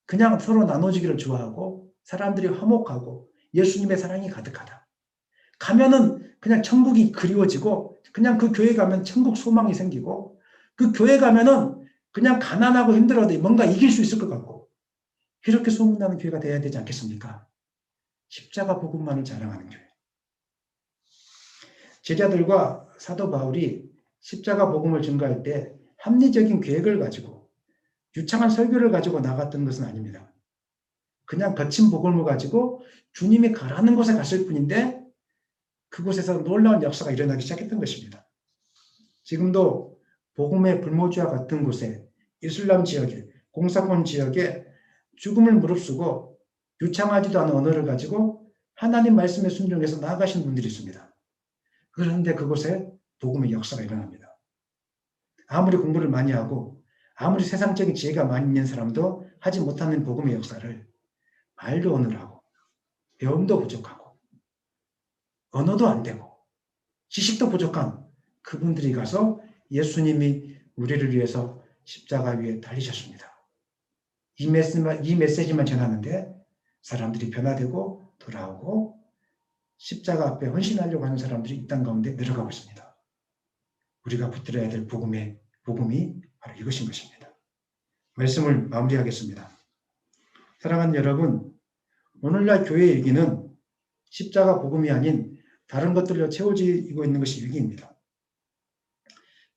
그냥 서로 나눠주기를 좋아하고 사람들이 화목하고 예수님의 사랑이 가득하다. 가면은 그냥 천국이 그리워지고 그냥 그 교회 가면 천국 소망이 생기고 그 교회 가면은 그냥 가난하고 힘들어도 뭔가 이길 수 있을 것 같고 이렇게 소문나는 교회가 돼야 되지 않겠습니까? 십자가 복음만을 자랑하는 교회. 제자들과 사도 바울이 십자가 복음을 증거할 때 합리적인 계획을 가지고 유창한 설교를 가지고 나갔던 것은 아닙니다. 그냥 거친 복음을 가지고 주님이 가라는 곳에 갔을 뿐인데 그곳에서 놀라운 역사가 일어나기 시작했던 것입니다. 지금도 복음의 불모지와 같은 곳에 이슬람 지역에 공산권 지역에 죽음을 무릅쓰고 유창하지도 않은 언어를 가지고 하나님 말씀에 순종해서 나아가신 분들이 있습니다. 그런데 그곳에 복음의 역사가 일어납니다. 아무리 공부를 많이 하고 아무리 세상적인 지혜가 많이 있는 사람도 하지 못하는 복음의 역사를 말도 어느라고 배움도 부족하고 언어도 안 되고 지식도 부족한 그분들이 가서 예수님이 우리를 위해서 십자가 위에 달리셨습니다. 이 메시지만 전하는데 사람들이 변화되고 돌아오고 십자가 앞에 헌신하려고 하는 사람들이 이 땅 가운데 늘어가고 있습니다. 우리가 붙들어야 될 복음이 바로 이것인 것입니다. 말씀을 마무리하겠습니다. 사랑하는 여러분, 오늘날 교회 얘기는 십자가 복음이 아닌 다른 것들로 채워지고 있는 것이 위기입니다.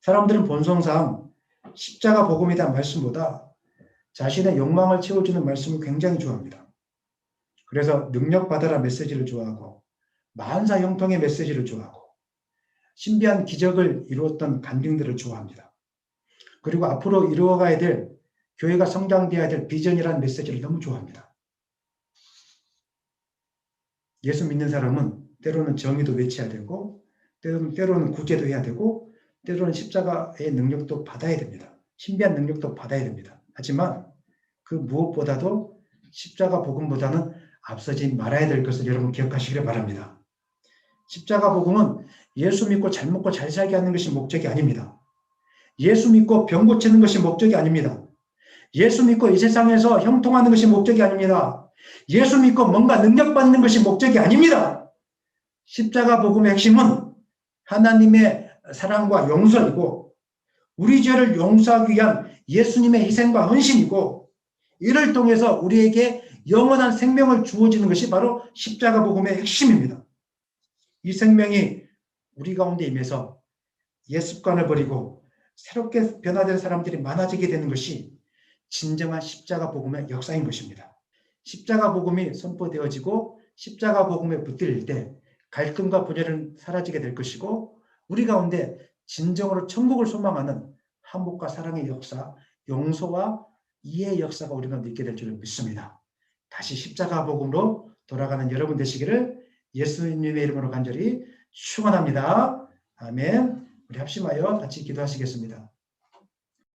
사람들은 본성상 십자가 복음에 대한 말씀보다 자신의 욕망을 채워주는 말씀을 굉장히 좋아합니다. 그래서 능력받아라 메시지를 좋아하고 만사 형통의 메시지를 좋아하고 신비한 기적을 이루었던 간증들을 좋아합니다. 그리고 앞으로 이루어가야 될 교회가 성장되어야 될 비전이라는 메시지를 너무 좋아합니다. 예수 믿는 사람은 때로는 정의도 외쳐야 되고 때로는 구제도 해야 되고 때로는 십자가의 능력도 받아야 됩니다. 신비한 능력도 받아야 됩니다. 하지만 그 무엇보다도 십자가 복음보다는 앞서지 말아야 될 것을 여러분 기억하시기를 바랍니다. 십자가 복음은 예수 믿고 잘 먹고 잘 살게 하는 것이 목적이 아닙니다. 예수 믿고 병 고치는 것이 목적이 아닙니다. 예수 믿고 이 세상에서 형통하는 것이 목적이 아닙니다. 예수 믿고 뭔가 능력받는 것이 목적이 아닙니다. 십자가 복음의 핵심은 하나님의 사랑과 용서이고 우리 죄를 용서하기 위한 예수님의 희생과 헌신이고 이를 통해서 우리에게 영원한 생명을 주어지는 것이 바로 십자가 복음의 핵심입니다. 이 생명이 우리 가운데 임해서 옛 습관을 버리고 새롭게 변화된 사람들이 많아지게 되는 것이 진정한 십자가 복음의 역사인 것입니다. 십자가 복음이 선포되어지고 십자가 복음에 붙들릴 때 갈등과 분열은 사라지게 될 것이고 우리 가운데 진정으로 천국을 소망하는 화목과 사랑의 역사, 용서와 이해의 역사가 우리가 믿게 될 줄을 믿습니다. 다시 십자가 복음으로 돌아가는 여러분 되시기를 예수님의 이름으로 간절히 축원합니다. 아멘. 우리 합심하여 같이 기도하시겠습니다.